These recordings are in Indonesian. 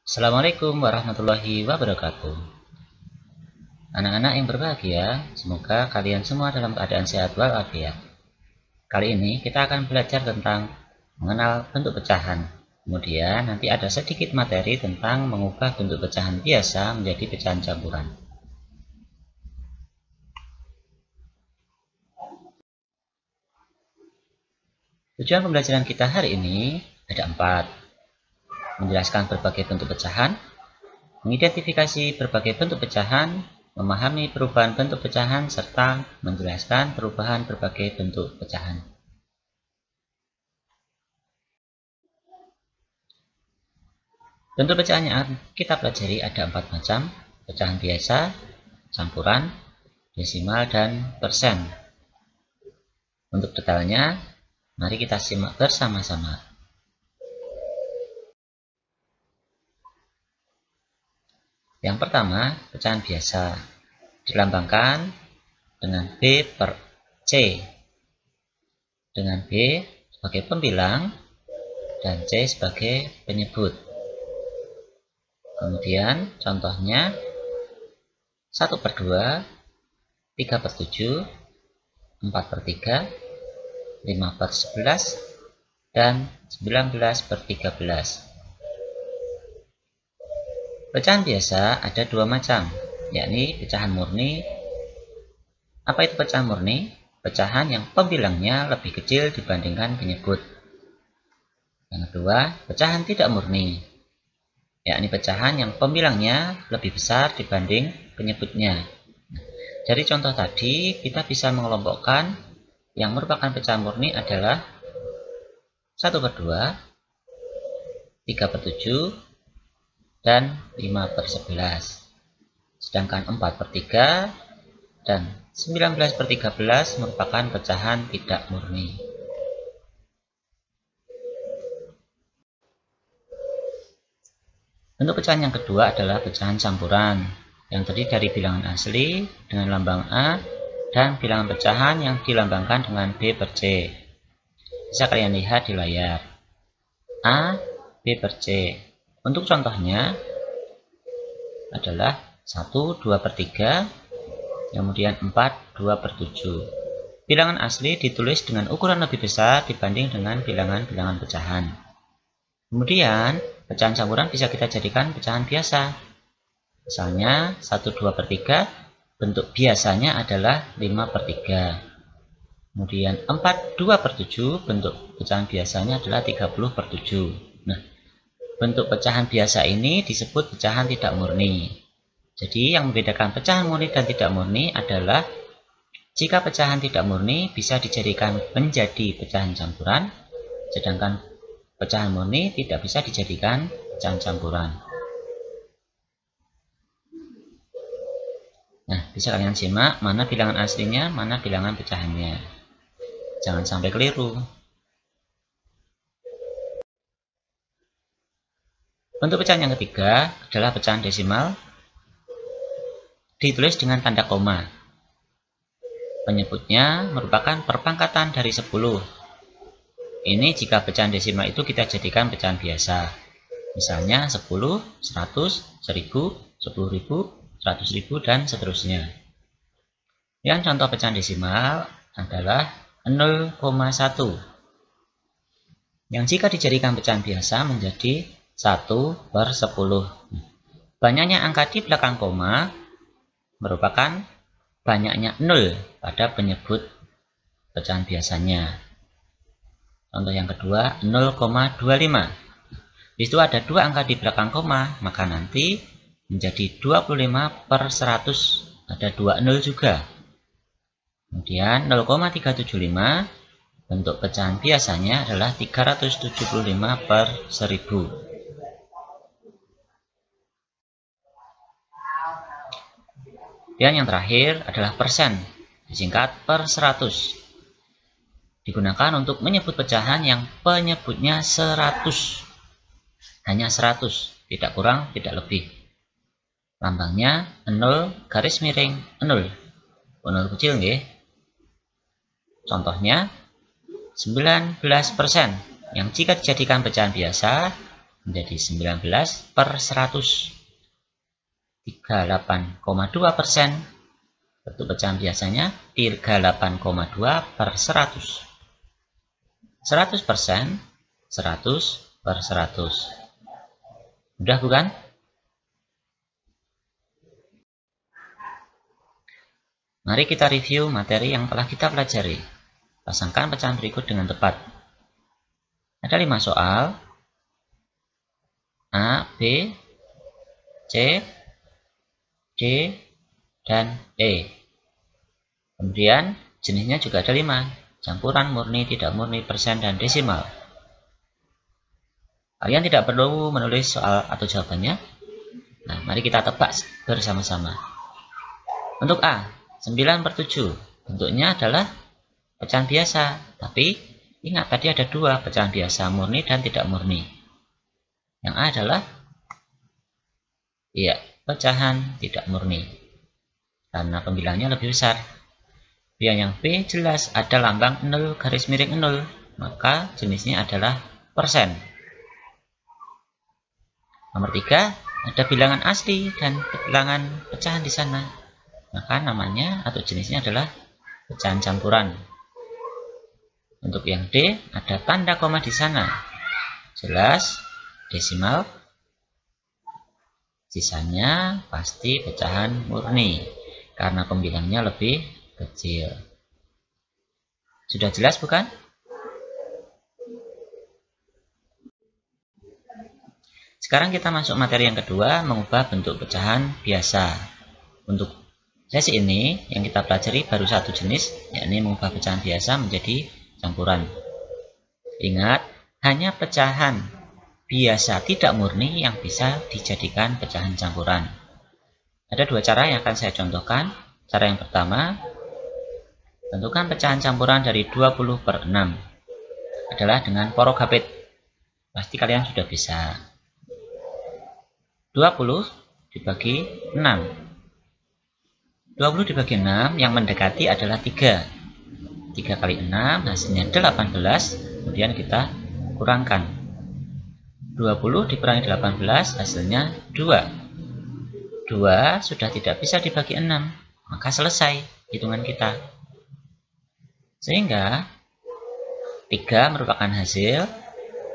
Assalamualaikum warahmatullahi wabarakatuh. Anak-anak yang berbahagia, semoga kalian semua dalam keadaan sehat walafiat. Kali ini kita akan belajar tentang mengenal bentuk pecahan. Kemudian nanti ada sedikit materi tentang mengubah bentuk pecahan biasa menjadi pecahan campuran. Tujuan pembelajaran kita hari ini ada 4. Menjelaskan berbagai bentuk pecahan, mengidentifikasi berbagai bentuk pecahan, memahami perubahan bentuk pecahan, serta menjelaskan perubahan berbagai bentuk pecahan. Bentuk pecahan yang kita pelajari ada 4 macam: pecahan biasa, campuran, desimal, dan persen. Untuk detailnya, mari kita simak bersama-sama. Yang pertama, pecahan biasa dilambangkan dengan B per C, dengan B sebagai pembilang dan C sebagai penyebut. Kemudian contohnya 1 per 2, 3 per 7, 4 per 3, 5 per 11, dan 19 per 13. Pecahan biasa ada 2 macam, yakni pecahan murni. Apa itu pecahan murni? Pecahan yang pembilangnya lebih kecil dibandingkan penyebut. Yang kedua, pecahan tidak murni, yakni pecahan yang pembilangnya lebih besar dibanding penyebutnya. Dari contoh tadi, kita bisa mengelompokkan yang merupakan pecahan murni adalah 1 per 2, 3 per 7, dan 5 per 11. Sedangkan 4 per 3 dan 19 per 13 merupakan pecahan tidak murni. Bentuk pecahan yang kedua adalah pecahan campuran, yang terdiri dari bilangan asli dengan lambang A dan bilangan pecahan yang dilambangkan dengan B per C. Bisa kalian lihat di layar. A, B per C. Untuk contohnya adalah 1, 2 per 3, kemudian 4, 2 per 7. Bilangan asli ditulis dengan ukuran lebih besar dibanding dengan bilangan-bilangan pecahan. Kemudian, pecahan campuran bisa kita jadikan pecahan biasa. Misalnya, 1, 2 per 3, bentuk biasanya adalah 5 per 3. Kemudian 4, 2 per 7, bentuk pecahan biasanya adalah 30 per 7. Nah, bentuk pecahan biasa ini disebut pecahan tidak murni. Jadi yang membedakan pecahan murni dan tidak murni adalah jika pecahan tidak murni bisa dijadikan menjadi pecahan campuran, sedangkan pecahan murni tidak bisa dijadikan pecahan campuran. Nah, bisa kalian simak mana bilangan aslinya, mana bilangan pecahannya. Jangan sampai keliru. Bentuk pecahan yang ketiga adalah pecahan desimal, ditulis dengan tanda koma. Penyebutnya merupakan perpangkatan dari 10. Ini jika pecahan desimal itu kita jadikan pecahan biasa. Misalnya 10, 100, 1000, 10.000, 100.000, dan seterusnya. Yang contoh pecahan desimal adalah 0,1. Yang jika dijadikan pecahan biasa menjadi 1 per 10. Banyaknya angka di belakang koma merupakan banyaknya 0 pada penyebut pecahan biasanya. Contoh yang kedua 0,25. Di situ ada 2 angka di belakang koma, maka nanti menjadi 25 per 100. Ada 2 0 juga. Kemudian 0,375, bentuk pecahan biasanya adalah 375 per 1000. Dan yang terakhir adalah persen, disingkat per 100. Digunakan untuk menyebut pecahan yang penyebutnya 100. Hanya 100, tidak kurang, tidak lebih. Lambangnya 0 garis miring 0. 0 kecil nggih. Contohnya 19%, yang jika dijadikan pecahan biasa menjadi 19/100. 38,2%. Bentuk pecahan biasanya 38,2/100. 100%, 100/100. Mudah bukan? Mari kita review materi yang telah kita pelajari. Pasangkan pecahan berikut dengan tepat. Ada 5 soal. A, B, C, D, dan E. Kemudian jenisnya juga ada 5. Campuran, murni, tidak murni, persen, dan desimal. Kalian tidak perlu menulis soal atau jawabannya. Nah, mari kita tebak bersama-sama. Untuk A, 9/7. Bentuknya adalah pecahan biasa. Tapi ingat tadi ada 2, pecahan biasa murni dan tidak murni. Yang A adalah pecahan tidak murni. Karena pembilangnya lebih besar. Yang B jelas ada lambang 0, maka jenisnya adalah persen. Nomor 3, ada bilangan asli dan bilangan pecahan di sana. Maka namanya atau jenisnya adalah pecahan campuran. Untuk yang D, ada tanda koma di sana. Jelas desimal. Sisanya pasti pecahan murni karena pembilangnya lebih kecil. Sudah jelas bukan? Sekarang kita masuk materi yang kedua, mengubah bentuk pecahan biasa. Untuk sesi ini yang kita pelajari baru satu jenis, yakni mengubah pecahan biasa menjadi campuran. Ingat, hanya pecahan biasa tidak murni yang bisa dijadikan pecahan campuran. Ada 2 cara yang akan saya contohkan. Cara yang pertama, tentukan pecahan campuran dari 20/6 adalah dengan porogapit. Pasti kalian sudah bisa. 20 dibagi 6. 20 dibagi 6 yang mendekati adalah 3. 3 kali 6 hasilnya 18. Kemudian kita kurangkan. 20 dikurangi 18 hasilnya 2. 2 sudah tidak bisa dibagi 6. Maka selesai hitungan kita. Sehingga 3 merupakan hasil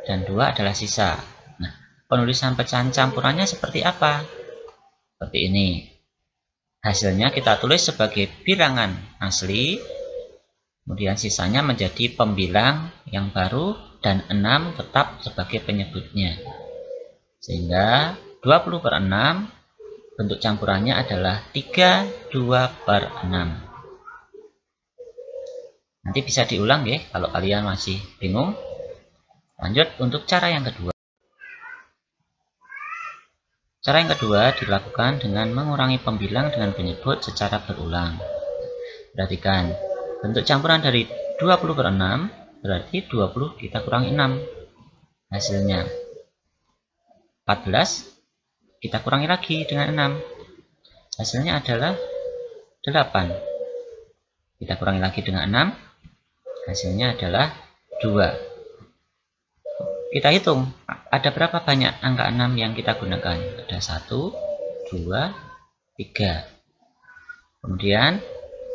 dan 2 adalah sisa. Nah, penulisan pecahan campurannya seperti apa? Seperti ini. Hasilnya kita tulis sebagai bilangan asli, kemudian sisanya menjadi pembilang yang baru, dan 6 tetap sebagai penyebutnya. Sehingga 20/6 bentuk campurannya adalah 32/6. Nanti bisa diulang ya kalau kalian masih bingung. Lanjut untuk cara yang kedua. Cara yang kedua dilakukan dengan mengurangi pembilang dengan penyebut secara berulang. Perhatikan, bentuk campuran dari 20/6 berarti 20 kita kurangi 6. Hasilnya 14, kita kurangi lagi dengan 6. Hasilnya adalah 8. Kita kurangi lagi dengan 6. Hasilnya adalah 2. Kita hitung, ada berapa banyak angka 6 yang kita gunakan? Ada 1, 2, 3. Kemudian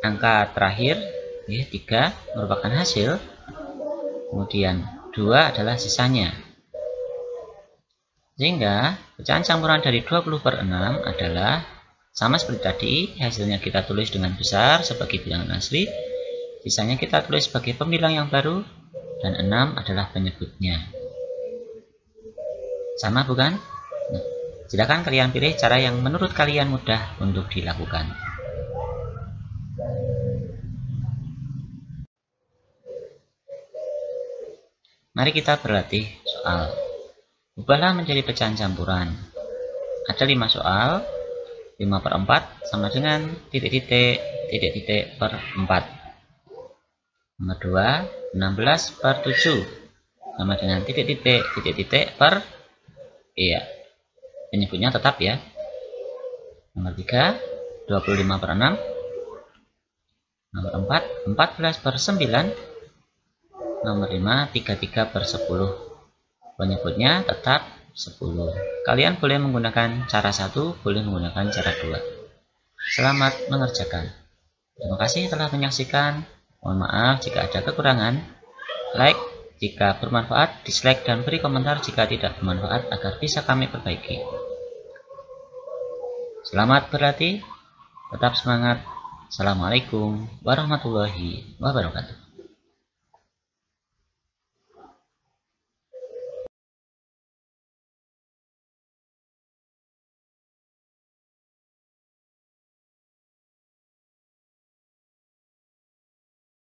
angka terakhir, 3 merupakan hasil. Kemudian 2 adalah sisanya. Sehingga pecahan campuran dari 20/6 adalah sama seperti tadi, hasilnya kita tulis dengan besar sebagai bilangan asli, sisanya kita tulis sebagai pembilang yang baru, dan 6 adalah penyebutnya. Sama bukan? Nah, silakan kalian pilih cara yang menurut kalian mudah untuk dilakukan. Mari kita berlatih soal. Ubahlah menjadi pecahan campuran. Ada 5 soal. 5/4 sama dengan titik-titik per 4. Nomor 2, 16/7 sama dengan titik-titik per penyebutnya tetap ya. Nomor 3, 25/6. Nomor 4, 14/9. Nomor 5, 33/10. Penyebutnya tetap 10. Kalian boleh menggunakan cara 1, boleh menggunakan cara 2. Selamat mengerjakan. Terima kasih telah menyaksikan. Mohon maaf jika ada kekurangan. Like jika bermanfaat, dislike dan beri komentar jika tidak bermanfaat agar bisa kami perbaiki. Selamat berlatih, tetap semangat. Assalamualaikum warahmatullahi wabarakatuh.